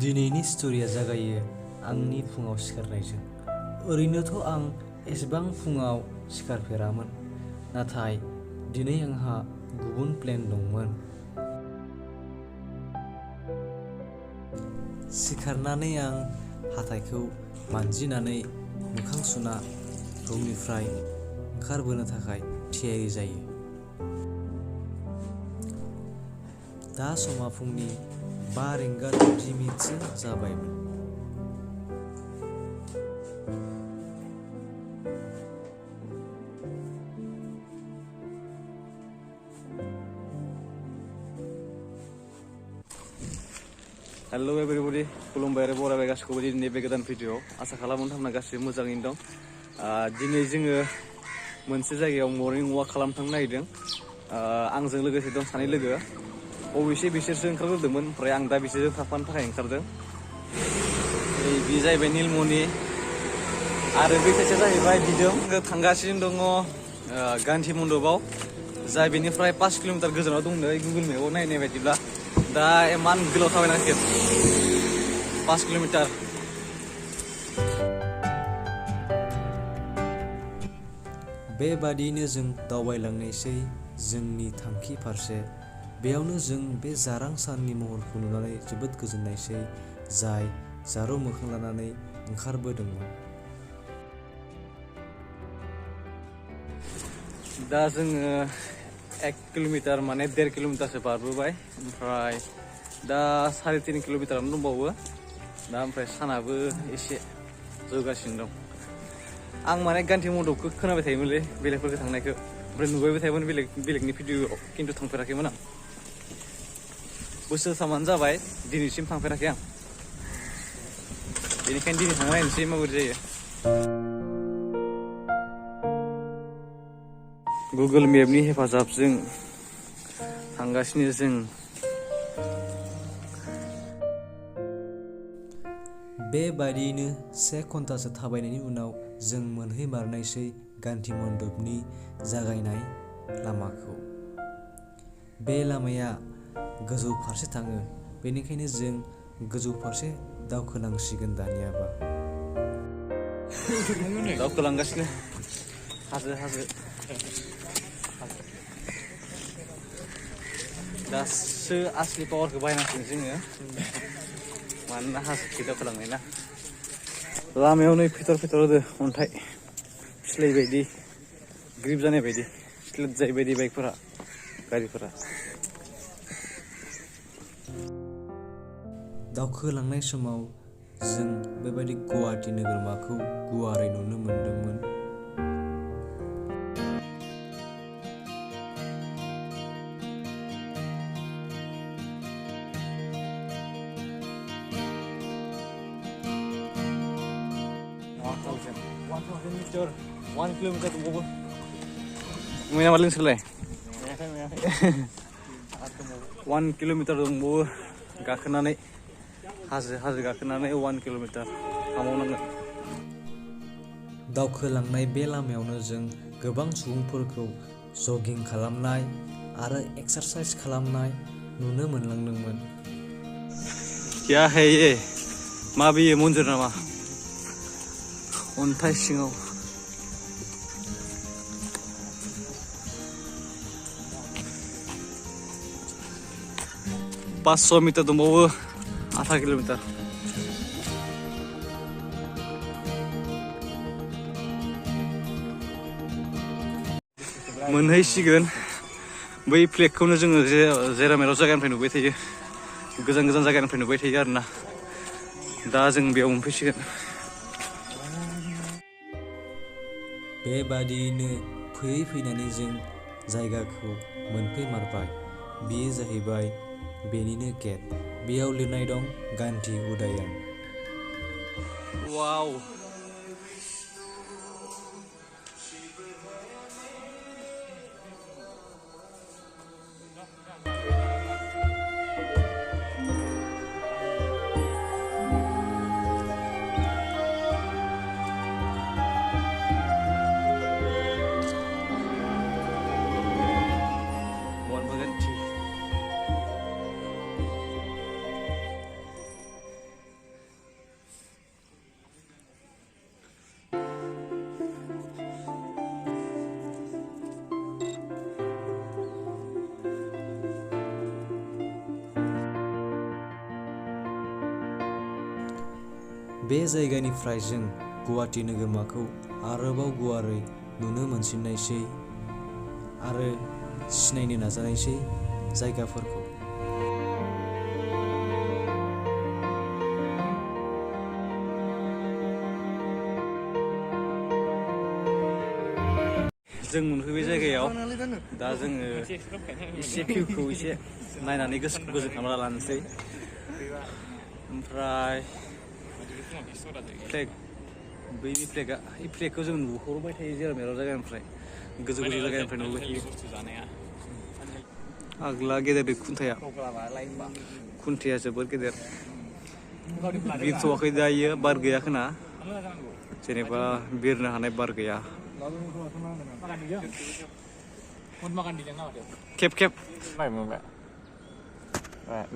दिनैनि स्ट'रिया जागायो आंनि फुङाव सिखारनायजों। ओरैनोथ' आं एसेबां फुङाव सिखारफेरामोन, नाथाय दिनै आंहा गुबुन प्लेन दंमोन। सिखारनानै आं हाथाइखौ मानजिनानै मोखां सुना रुमनिफ्राय ओंखारबोनो थाखाय थियारि जायो। दा समा फुंनि 5:30 जाबायमोन। हेलो एभरिबडी, खुलुमबाय आरो बरायबाय गासिखौबो दिनै बे गोदान भिडिअ आसा खालामो नोंथांमोना गासिबो मोजाङैनो दं। दिनै जोङो मोनसे जायगायाव मर्निं वाक खालामनो थांनो नागिरदों। आंजों लोगोसे दं सानै लोगो, अबेसे बिसोरसो ओंखारग्रोदोंमोन, ओमफ्राय आं दा बिसोरजों थाफानो थाखाय ओंखारदों। बे जाहैबाय निलमणि आरो बे खायसेया जाहैबाय दिदोम। थांगासिनो दङ गान्धी मन्दपाव, जाय बेनिफ्राय 5 किल'मिटार गोजानाव दंनो गुगोल मेपाव नायनाय बायदिब्ला। दा इमान गोलाव थाबायनांसिगोन 5 किल'मिटार। बेबादियैनो जों दावबायलांनायसै जोंनि थांखि फारसे। बेयावनो जों बे जारां साननि महरखौ नुनानै जोबोद गोजोननायसै, जाय जारौ मोखां लानानै ओंखारबोदोंमोन। दा जोङो 1 किल'मिटार माने 1.5 किल'मिटारसो बारबोबाय, ओमफ्राय दा 3.5 किल'मिटारानो दंबावो। दा ओमफ्राय सानाबो एसे जौगासिनो दं। आं माने गान्धी मन्दपखौ खोनाबाय थायोमोनलै, बेलेगफोरखौ थांनायखौ, ओमफ्राय नुबायबो थायोमोन बेलेगनि भिडिअ'आव, खिन्थु थांफेराखैमोन आं। बोसोरथामानो जाबाय दिनैसिम थांफेराखै आं, बेनिखायनो दिनै थांना नायनोसै माबोरै जायो। गुगोल मेपनि हेफाजाबजों थांगासिनो जों। बेबादियैनो 1 घन्टासो थाबायनायनि उनाव जों मोनहैमारनायसै गान्धी मन्दपनि जागायनाय लामाखौ। बे लामाया गोजौ फारसे थाङो, बेनिखायनो जों गोजौ फारसे दावखोनांसिगोन दानियाबा। दावखोलांगासिनो हाजो हाजो। दासो आसलि पावारखौ बायनांसिगोन जोङो, मानोना हाजोखि दावखोलांनाय ना। लामायाव नै फिथर होदो अन्थाइ, फिस्लाय बायदि, ग्रिप जानाय बायदि, स्लिप जायै बायदि बाइकफोरा, गारिफोरा। दावखोलांनाय समाव जों बेबायदि गुवाहाटि नोगोरमाखौ गुवारै नुनो मोनदोंमोन। One kilometer दंबावो। मैया मा लोंसोलाय? 1 किल'मिटार दंबावो गाखोनानै, हाजो गाखोनानै 1 किल'मिटार थांबावनांगोन। दावखोलांनाय बे लामायावनो जों गोबां सुबुंफोरखौ जगिं खालामनाय आरो एक्सारसाइज खालामनाय नुनो मोनलांदोंमोन। क्या है ये? मा बेयो मन्दिर नामा? अन्थाइ सिङाव। पाँच मिटार दंबावो, आधा किल'मिटार। मोनहैसिगोन। बै फ्लेगखौनो जोङो जेराव मेराव जायगानिफ्राय नुबाय थायो, गोजान गोजान जायगानिफ्राय नुबाय थायो आरोना। दा जों बेयाव मोनफैसिगोन। बेबादियैनो फैनानै जों जायगाखौ मोनफैमारबाय। बेयो जाहैबाय बेनिनो गेट। बेयाव लिरनाय दं गान्धी उद्यान। वाव। बे जायगानिफ्राय जों गुवाहाटि नोगोरमाखौ आरोबाव गुवारै नुनो मोनसिननायसै आरो सिनायनो नाजानायसै जायगाफोरखौ। जों मोनफैबाय जायगायाव दा जोङो एसे भिउखौ एसे नायनानै गोसोखौ गोजोन खालामना लानोसै। ओमफ्राय फ्लेग बैनि फ्लेगआ बे फ्लेगखौ जों नुहरबाय थायो जेराव मेराव जायगानिफ्राय गोजौ गोजौ जायगानिफ्राय नुबाय थायो। आगोला गेदेर बे खुन्थाया जोबोर गेदेर बिरथ'वाखै दायो बार गैया खोना जेनेबा बिरनो हानाय बार गैया। खेब खेब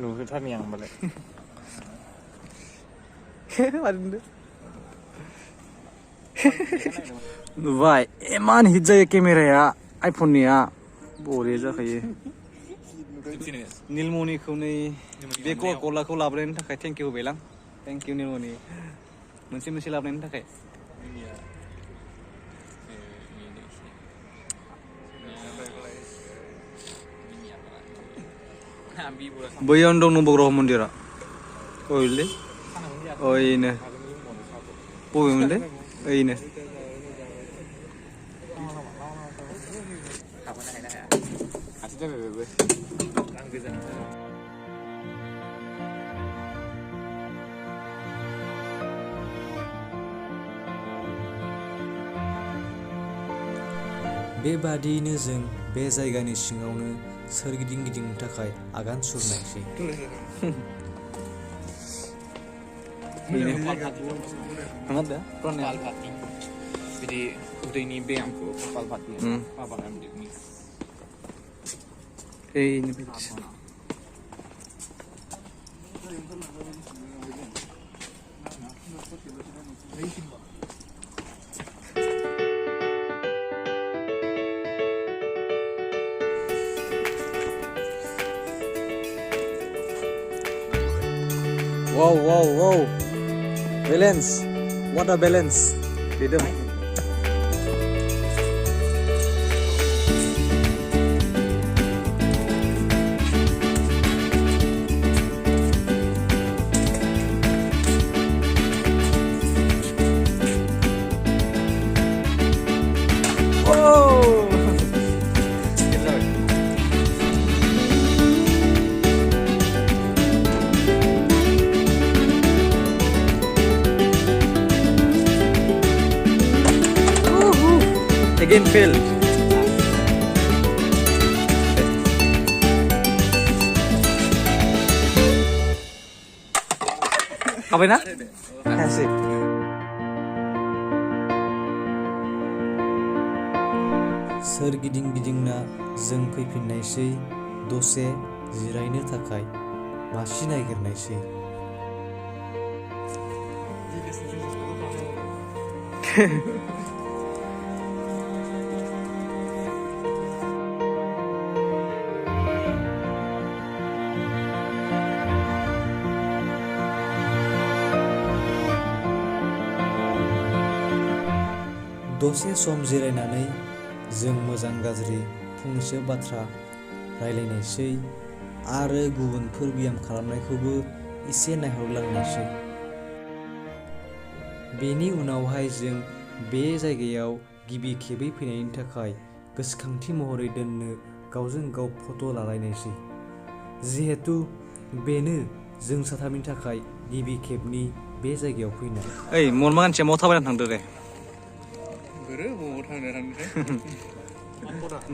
नुहैथारनि आं होनबालाय नुबाय इमान हिट जायो केमेराया आइफननिया बरिया जाखायो। नीलमणिखौ नै बे कलाखौ लाबोनायनि थाखाय थेंक इउ होबायलां। थेंक इउ नीलमणि मोनसे लाबोनायनि थाखाय। बैयावनो दं नबग्रह मन्दिरा अइलै ओइनो बबेमोनलै ओइनो बेबादियैनो जों बे जायगानि सिङावनो सोरगिदिं गिदिंनो थाखाय आगान सुरनायसै। बिदि उदैनि बेयामखौ कपालभाति माबानानै Wow, wow, wow. Balance. What a balance. Rhythm. Again failed. Apa na? Asik. सोरगिदिं गिदिंना जों फैफिननायसै दसे जिरायनो थाखाय मासि नागिरनायसै। दसे सम जिरायनानै जों मोजां गाज्रि फंनैसो बाथ्रा रायलायनायसै आरो गुबुनफोर ब्याम खालामनायखौबो एसे नायहरलांनायसै। बेनि उनावहाय जों बे जायगायाव गिबि खेबै फैनायनि थाखाय गोसोखांथि महरै दोननो गावजों गाव फट' लालायनायसै। जिहेतु बेनो जों साथामनि थाखाय गिबि खेबनि बे जायगायाव फैनाय। ओइ मनमा मानसिया माव थाबायना थांदो रे।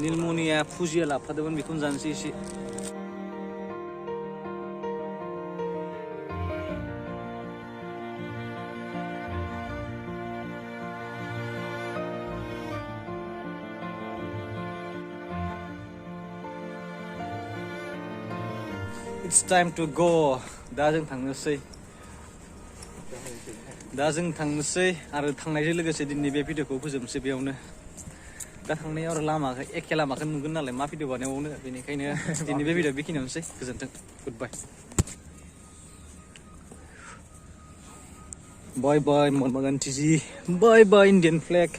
नीलमणिया फुजिया लाबोफादोंमोन बेखौनो जानोसै एसे। It's time to go. दा जों थांनोसै आरो थांनायजों लोगोसे दिनै बे भिडिअखौ फोजोबनोसै बेयावनो। दा थांनायाव आरो लामाखौ एखे लामाखौ नुगोन नालाय मा भिडिअ बानायबावनो बेनिखायनो दिनै बे भिडिअ बेखिनियावनोसै। गोजोन्थों। गुड बाय। बाय बाय महात्मा गान्धी जी, बाय बाय इन्डियान फ्लेग।